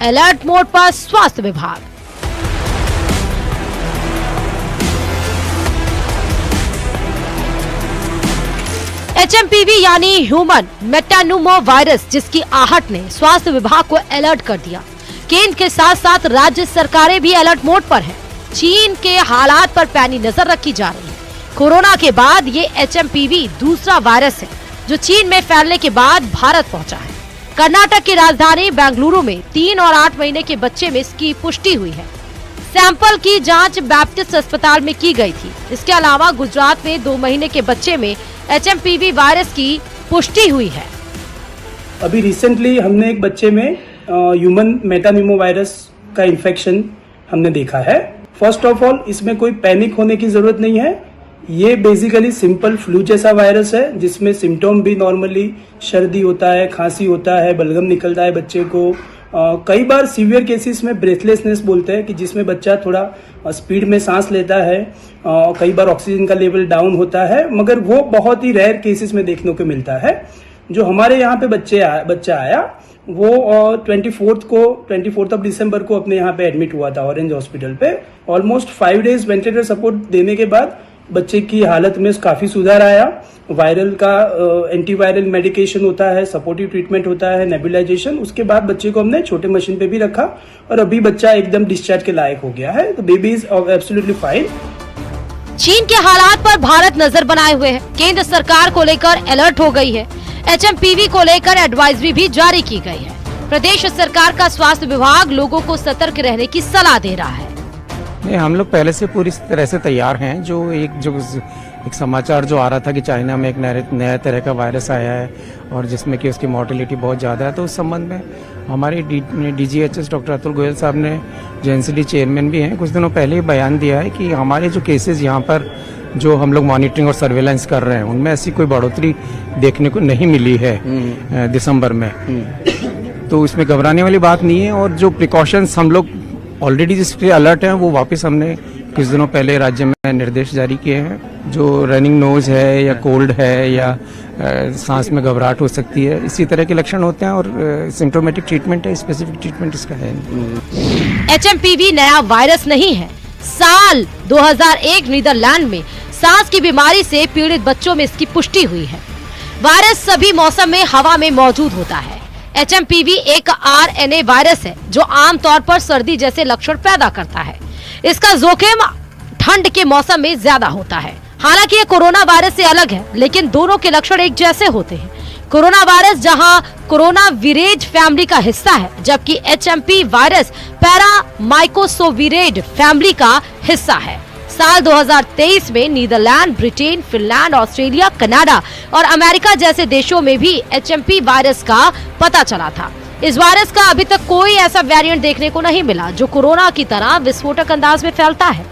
Alert mode पर स्वास्थ्य विभाग। HMPV यानी ह्यूमन मेटान्यूमो वायरस, जिसकी आहट ने स्वास्थ्य विभाग को अलर्ट कर दिया। केंद्र के साथ साथ राज्य सरकारें भी अलर्ट मोड पर हैं। चीन के हालात पर पैनी नजर रखी जा रही है। कोरोना के बाद ये HMPV दूसरा वायरस है जो चीन में फैलने के बाद भारत पहुंचा है। कर्नाटक की राजधानी बेंगलुरु में 3 और 8 महीने के बच्चे में इसकी पुष्टि हुई है। सैंपल की जांच बैप्टिस्ट अस्पताल में की गई थी। इसके अलावा गुजरात में 2 महीने के बच्चे में HMPV वायरस की पुष्टि हुई है। अभी रिसेंटली हमने एक बच्चे में ह्यूमन मेटान्यूमो वायरस का इन्फेक्शन हमने देखा है। फर्स्ट ऑफ ऑल, इसमें कोई पैनिक होने की जरूरत नहीं है। ये बेसिकली सिंपल फ्लू जैसा वायरस है जिसमें सिम्टम भी नॉर्मली सर्दी होता है, खांसी होता है, बलगम निकलता है बच्चे को। कई बार सीवियर केसेस में ब्रेथलेसनेस बोलते हैं कि जिसमें बच्चा थोड़ा स्पीड में सांस लेता है, कई बार ऑक्सीजन का लेवल डाउन होता है, मगर वो बहुत ही रेयर केसेस में देखने को मिलता है। जो हमारे यहाँ पे बच्चा आया वो 24 दिसंबर को अपने यहाँ पे एडमिट हुआ था ऑरेंज हॉस्पिटल पे। ऑलमोस्ट 5 डेज वेंटिलेटर सपोर्ट देने के बाद बच्चे की हालत में काफी सुधार आया। वायरल का एंटीवायरल मेडिकेशन होता है, सपोर्टिव ट्रीटमेंट होता है, नेबुलाइजेशन। उसके बाद बच्चे को हमने छोटे मशीन पे भी रखा और अभी बच्चा एकदम डिस्चार्ज के लायक हो गया है। तो बेबी इज एब्सोल्युटली फाइन। चीन के हालात पर भारत नजर बनाए हुए है। केंद्र सरकार को लेकर अलर्ट हो गई है। HMPV को लेकर एडवाइजरी भी जारी की गई है। प्रदेश सरकार का स्वास्थ्य विभाग लोगों को सतर्क रहने की सलाह दे रहा है। नहीं, हम लोग पहले से पूरी तरह से तैयार हैं। जो एक समाचार जो आ रहा था कि चाइना में एक नया तरह का वायरस आया है और जिसमें कि उसकी मॉर्टेलिटी बहुत ज़्यादा है, तो उस संबंध में हमारे DGHS डॉक्टर अतुल गोयल साहब ने, जो NCD चेयरमैन भी हैं, कुछ दिनों पहले ही बयान दिया है कि हमारे जो केसेस यहाँ पर जो हम लोग मॉनिटरिंग और सर्वेलेंस कर रहे हैं उनमें ऐसी कोई बढ़ोतरी देखने को नहीं मिली है दिसंबर में। तो इसमें घबराने वाली बात नहीं है। और जो प्रिकॉशंस हम लोग ऑलरेडी जिस पे अलर्ट हैं वो वापस हमने कुछ दिनों पहले राज्य में निर्देश जारी किए हैं। जो रनिंग नोज है या कोल्ड है या सांस में घबराहट हो सकती है, इसी तरह के लक्षण होते हैं और सिम्टोमेटिक ट्रीटमेंट है, स्पेसिफिक ट्रीटमेंट इसका है। HMPV नया वायरस नहीं है। साल 2001 नीदरलैंड में सांस की बीमारी से पीड़ित बच्चों में इसकी पुष्टि हुई है। वायरस सभी मौसम में हवा में मौजूद होता है। HMPV एक RNA वायरस है जो आमतौर पर सर्दी जैसे लक्षण पैदा करता है। इसका जोखिम ठंड के मौसम में ज्यादा होता है। हालांकि ये कोरोना वायरस से अलग है, लेकिन दोनों के लक्षण एक जैसे होते हैं। कोरोना वायरस जहां कोरोना विरेज फैमिली का हिस्सा है, जबकि HMP वायरस पैरामाइकोसोविरेड फैमिली का हिस्सा है। साल 2023 में Netherlands, Britain, Finland, Australia, Canada और अमेरिका जैसे देशों में भी HMP वायरस का पता चला था। इस वायरस का अभी तक कोई ऐसा वेरिएंट देखने को नहीं मिला जो कोरोना की तरह विस्फोटक अंदाज में फैलता है।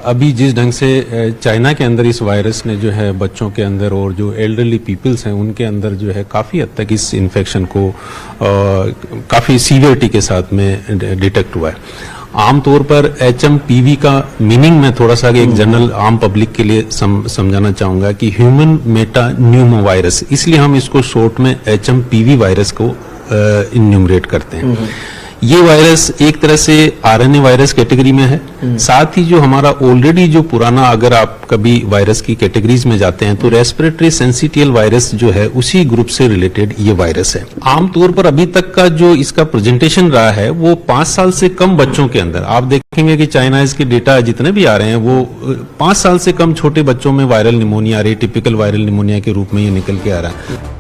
अभी जिस ढंग से चाइना के अंदर इस वायरस ने जो है बच्चों के अंदर और जो एल्डरली पीपल्स हैं उनके अंदर जो है काफी हद तक इस इन्फेक्शन को काफी सीवियरिटी के साथ में डिटेक्ट हुआ है। आमतौर पर HMPV का मीनिंग मैं थोड़ा सा एक जनरल आम पब्लिक के लिए समझाना चाहूंगा कि ह्यूमन मेटान्यूमो वायरस, इसलिए हम इसको शॉर्ट में HMPV वायरस को इन्यूमरेट करते हैं। ये वायरस एक तरह से RNA वायरस कैटेगरी में है। साथ ही जो हमारा ऑलरेडी जो पुराना, अगर आप कभी वायरस की कैटेगरीज में जाते हैं तो रेस्पिरेटरी सेंसिटियल वायरस जो है उसी ग्रुप से रिलेटेड ये वायरस है। आमतौर पर अभी तक का जो इसका प्रेजेंटेशन रहा है वो 5 साल से कम बच्चों के अंदर, आप देखेंगे कि चाइना के डेटा जितने भी आ रहे हैं वो 5 साल से कम छोटे बच्चों में viral pneumonia, typical viral pneumonia के रूप में ये निकल के आ रहा है।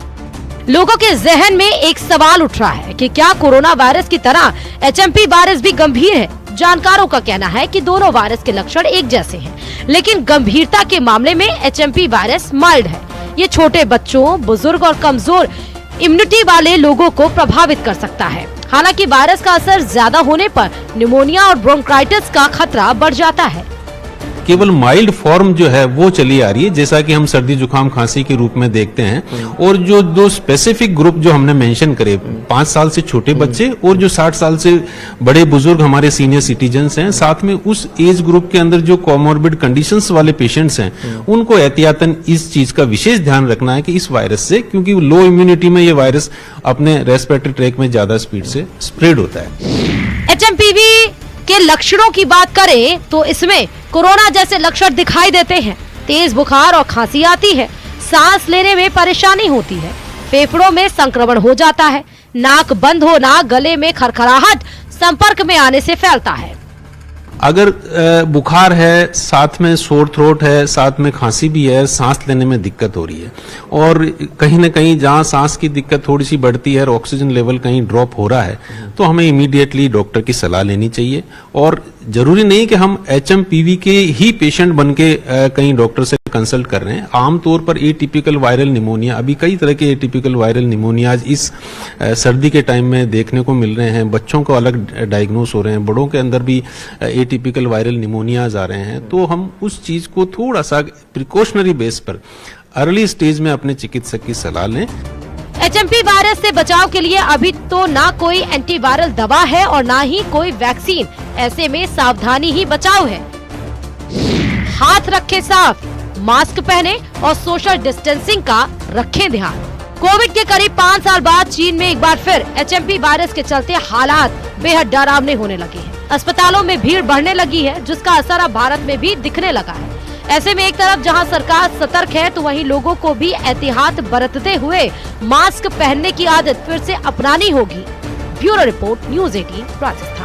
लोगों के जहन में एक सवाल उठ रहा है कि क्या कोरोना वायरस की तरह HMP वायरस भी गंभीर है। जानकारों का कहना है कि दोनों वायरस के लक्षण एक जैसे हैं, लेकिन गंभीरता के मामले में HMP वायरस माइल्ड है। ये छोटे बच्चों, बुजुर्ग और कमजोर इम्यूनिटी वाले लोगों को प्रभावित कर सकता है। हालांकि वायरस का असर ज्यादा होने पर निमोनिया और ब्रोंकाइटिस का खतरा बढ़ जाता है। केवल माइल्ड फॉर्म जो है वो चली आ रही है, जैसा कि हम सर्दी जुकाम खांसी के रूप में देखते हैं। और जो दो स्पेसिफिक ग्रुप जो हमने मेंशन करे, 5 साल से छोटे बच्चे और जो 60 साल से बड़े बुजुर्ग हमारे सीनियर सिटीजन्स हैं, साथ में उस एज ग्रुप के अंदर जो कोमोर्बिड कंडीशंस वाले पेशेंट्स हैं, उनको एहतियातन इस चीज का विशेष ध्यान रखना है कि इस वायरस से, क्योंकि लो इम्यूनिटी में ये वायरस अपने रेस्पिरेटरी ट्रैक में ज्यादा स्पीड से स्प्रेड होता है। एचएमपीवी के लक्षणों की बात करें तो इसमें कोरोना जैसे लक्षण दिखाई देते हैं। तेज बुखार और खांसी आती है, सांस लेने में परेशानी होती है, फेफड़ों में संक्रमण हो जाता है, नाक बंद होना, गले में खरखराहट संपर्क में आने से फैलता है। अगर बुखार है, साथ में सोर थ्रोट है, साथ में खांसी भी है, सांस लेने में दिक्कत हो रही है, और कहीं ना कहीं जहां सांस की दिक्कत थोड़ी सी बढ़ती है और ऑक्सीजन लेवल कहीं ड्रॉप हो रहा है, तो हमें इमीडिएटली डॉक्टर की सलाह लेनी चाहिए। और जरूरी नहीं कि हम एचएमपीवी के ही पेशेंट बन के कहीं डॉक्टर से कंसल्ट कर रहे हैं। आमतौर पर एटिपिकल वायरल निमोनिया, अभी कई तरह के एटिपिकल वायरल निमोनियाज इस सर्दी के टाइम में देखने को मिल रहे हैं। बच्चों को अलग डायग्नोस हो रहे हैं, बड़ों के अंदर भी एटिपिकल वायरल निमोनियाज आ रहे हैं। तो हम उस चीज को थोड़ा सा प्रिकॉशनरी बेस पर अर्ली स्टेज में अपने चिकित्सक की सलाह लें। एचएमपी वायरस से बचाव के लिए अभी तो ना कोई एंटीवायरल दवा है और ना ही कोई वैक्सीन। ऐसे में सावधानी ही बचाव है। हाथ रखें साफ, मास्क पहने और सोशल डिस्टेंसिंग का रखें ध्यान। कोविड के करीब 5 साल बाद चीन में एक बार फिर एचएमपी वायरस के चलते हालात बेहद डरावने होने लगे हैं। अस्पतालों में भीड़ बढ़ने लगी है, जिसका असर अब भारत में भी दिखने लगा है। ऐसे में एक तरफ जहां सरकार सतर्क है, तो वहीं लोगों को भी एहतियात बरतते हुए मास्क पहनने की आदत फिर से अपनानी होगी। Bureau report, news 18 Rajasthan.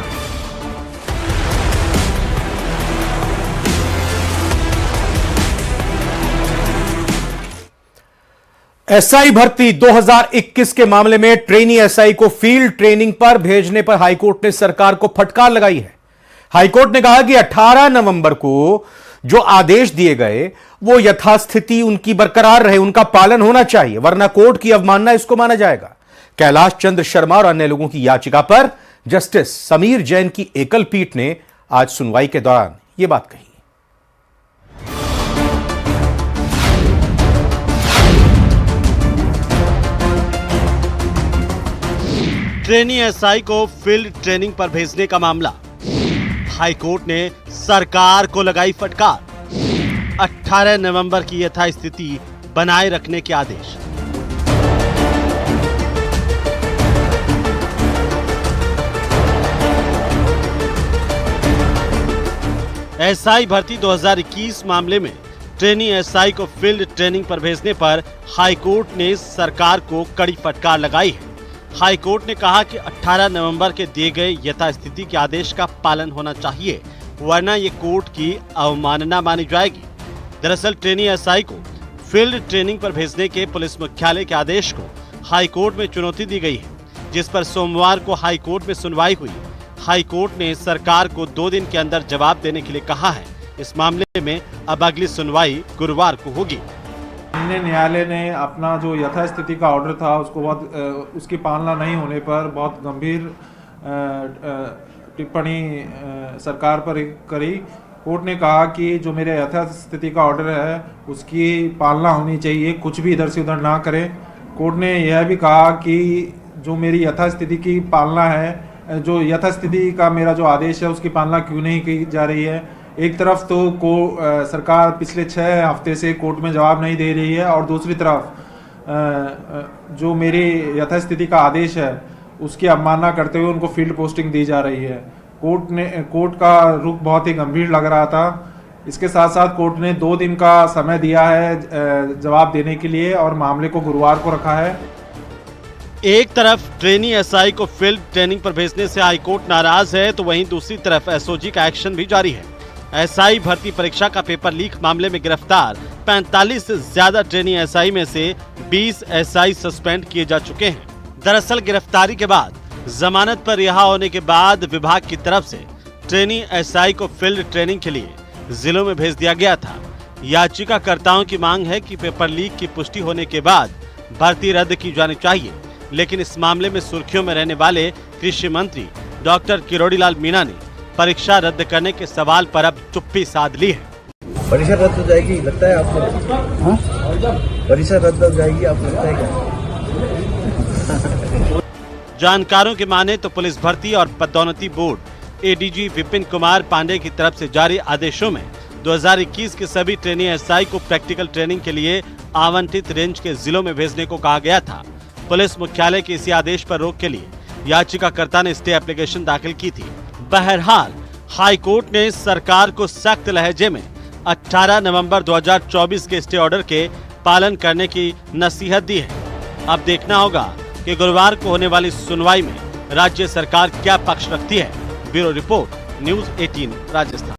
SI भर्ती 2021 के मामले में ट्रेनी एसआई को फील्ड ट्रेनिंग पर भेजने पर हाईकोर्ट ने सरकार को फटकार लगाई है। हाईकोर्ट ने कहा कि 18 नवंबर को जो आदेश दिए गए वो यथास्थिति उनकी बरकरार रहे, उनका पालन होना चाहिए, वरना कोर्ट की अवमानना इसको माना जाएगा। कैलाश चंद्र शर्मा और अन्य लोगों की याचिका पर जस्टिस समीर जैन की एकल पीठ ने आज सुनवाई के दौरान यह बात कही। ट्रेनी एसआई को फील्ड ट्रेनिंग पर भेजने का मामला, हाईकोर्ट ने सरकार को लगाई फटकार। 18 नवंबर की यथास्थिति बनाए रखने के आदेश। एसआई भर्ती 2021 मामले में ट्रेनी एसआई को फील्ड ट्रेनिंग पर भेजने पर हाईकोर्ट ने सरकार को कड़ी फटकार लगाई है। हाईकोर्ट ने कहा कि 18 नवंबर के दिए गए यथास्थिति के आदेश का पालन होना चाहिए, वरना ये कोर्ट की अवमानना मानी जाएगी। दरअसल ट्रेनी एसआई को फील्ड ट्रेनिंग पर भेजने के पुलिस मुख्यालय के आदेश को हाईकोर्ट में चुनौती दी गई है, जिस पर सोमवार को हाईकोर्ट में सुनवाई हुई। हाईकोर्ट ने सरकार को 2 दिन के अंदर जवाब देने के लिए कहा है। इस मामले में अब अगली सुनवाई गुरुवार को होगी। न्यायालय ने अपना जो यथास्थिति का ऑर्डर था उसको उसकी पालना नहीं होने पर बहुत गंभीर टिप्पणी सरकार पर करी। कोर्ट ने कहा कि जो मेरे यथास्थिति का ऑर्डर है उसकी पालना होनी चाहिए, कुछ भी इधर से उधर ना करें। कोर्ट ने यह भी कहा कि जो मेरी यथास्थिति की पालना है, जो यथास्थिति का मेरा जो आदेश है उसकी पालना क्यों नहीं की जा रही है। एक तरफ तो सरकार पिछले 6 हफ्ते से कोर्ट में जवाब नहीं दे रही है, और दूसरी तरफ जो मेरी यथास्थिति का आदेश है उसकी अवमानना करते हुए उनको फील्ड पोस्टिंग दी जा रही है। कोर्ट का रुख बहुत ही गंभीर लग रहा था। इसके साथ साथ कोर्ट ने 2 दिन का समय दिया है जवाब देने के लिए, और मामले को गुरुवार को रखा है। एक तरफ ट्रेनी एसआई को फील्ड ट्रेनिंग पर भेजने से हाईकोर्ट नाराज है, तो वहीं दूसरी तरफ एसओजी का एक्शन भी जारी है। एसआई भर्ती परीक्षा का पेपर लीक मामले में गिरफ्तार 45 से ज्यादा ट्रेनी एसआई में से 20 एसआई सस्पेंड किए जा चुके हैं। दरअसल गिरफ्तारी के बाद जमानत पर रिहा होने के बाद विभाग की तरफ से ट्रेनी एसआई को फील्ड ट्रेनिंग के लिए जिलों में भेज दिया गया था। याचिकाकर्ताओं की मांग है कि पेपर लीक की पुष्टि होने के बाद भर्ती रद्द की जानी चाहिए, लेकिन इस मामले में सुर्खियों में रहने वाले कृषि मंत्री डॉक्टर किरोड़ीलाल मीणा ने परीक्षा रद्द करने के सवाल पर अब चुप्पी साध ली है। परीक्षा रद्द हो जाएगी लगता है आपको? हाँ? परीक्षा रद्द हो जाएगी आपको लगता है क्या? जानकारों के माने तो पुलिस भर्ती और पदोन्नति बोर्ड एडीजी विपिन कुमार पांडे की तरफ से जारी आदेशों में 2021 के सभी ट्रेनी एसआई को प्रैक्टिकल ट्रेनिंग के लिए आवंटित रेंज के जिलों में भेजने को कहा गया था। पुलिस मुख्यालय के इसी आदेश पर रोक के लिए याचिकाकर्ता ने स्टे एप्लीकेशन दाखिल की थी। बहरहाल हाईकोर्ट ने सरकार को सख्त लहजे में 18 नवंबर 2024 के स्टे ऑर्डर के पालन करने की नसीहत दी है। अब देखना होगा कि गुरुवार को होने वाली सुनवाई में राज्य सरकार क्या पक्ष रखती है। Bureau report, news 18 Rajasthan.